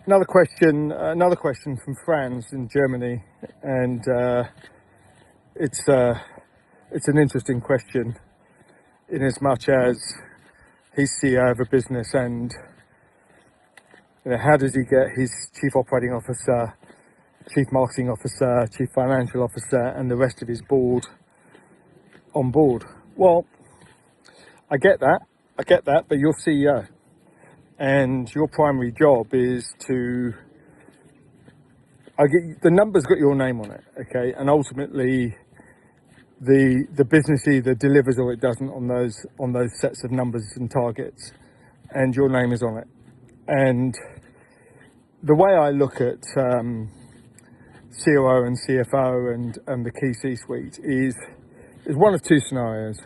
Another question from Franz in Germany, and it's an interesting question in as much as he's CEO of a business, and how does he get his chief operating officer, chief marketing officer, chief financial officer, and the rest of his board on board? Well, I get that, but you're CEO. And your primary job is the number's got your name on it, okay? And ultimately, the business either delivers or it doesn't on those sets of numbers and targets, and your name is on it. And the way I look at COO and CFO and the key C-suite is one of two scenarios.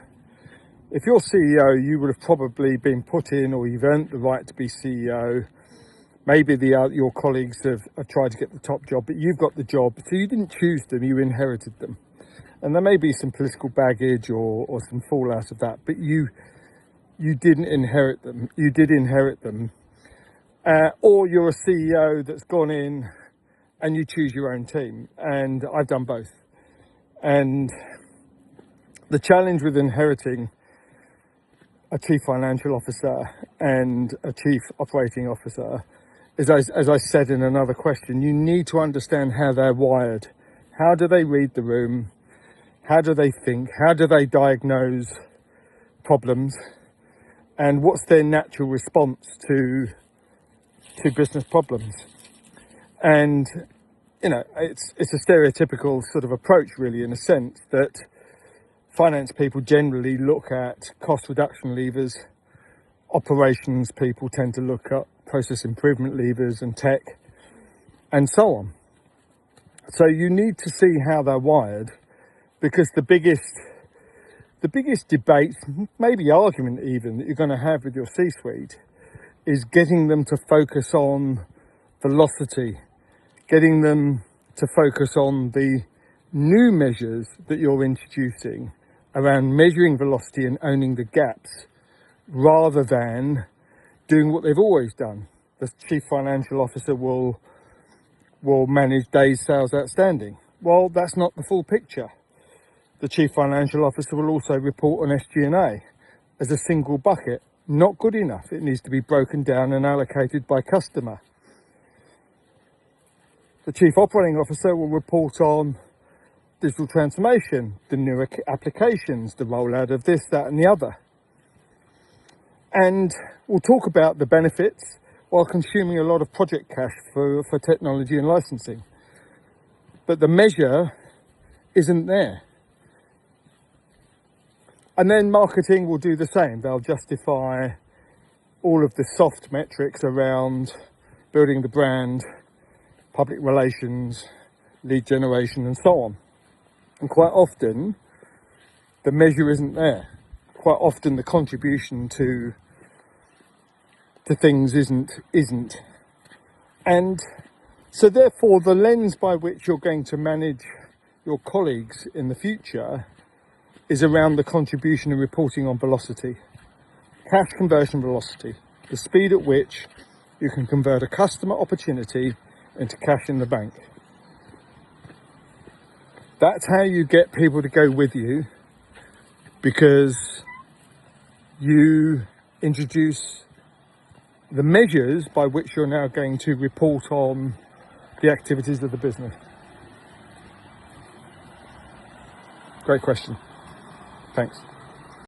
If you're CEO, you would have probably been put in, or you've earned the right to be CEO. Maybe your colleagues have tried to get the top job, but you've got the job. So you didn't choose them, you inherited them. And there may be some political baggage or some fallout of that, but you didn't inherit them. You did inherit them. Or you're a CEO that's gone in and you choose your own team. And I've done both. And the challenge with inheriting a chief financial officer and a chief operating officer is, as I said in another question, you need to understand how they're wired. How do they read the room? How do they think? How do they diagnose problems? And what's their natural response to business problems? And, it's a stereotypical sort of approach, really, in a sense that finance people generally look at cost reduction levers. Operations people tend to look at process improvement levers and tech and so on. So you need to see how they're wired, because the biggest debate, maybe argument even, that you're going to have with your C-suite is getting them to focus on velocity, getting them to focus on the new measures that you're introducing around measuring velocity and owning the gaps, rather than doing what they've always done. The chief financial officer will manage days sales outstanding. Well, that's not the full picture. The chief financial officer will also report on SG&A as a single bucket. Not good enough. It needs to be broken down and allocated by customer. The chief operating officer will report on digital transformation, the newer applications, the rollout of this, that, and the other. And we'll talk about the benefits while consuming a lot of project cash for technology and licensing. But the measure isn't there. And then marketing will do the same. They'll justify all of the soft metrics around building the brand, public relations, lead generation, and so on. And quite often, the measure isn't there. Quite often, the contribution to things isn't. And so therefore, the lens by which you're going to manage your colleagues in the future is around the contribution and reporting on velocity. Cash conversion velocity, the speed at which you can convert a customer opportunity into cash in the bank. That's how you get people to go with you, because you introduce the measures by which you're now going to report on the activities of the business. Great question. Thanks.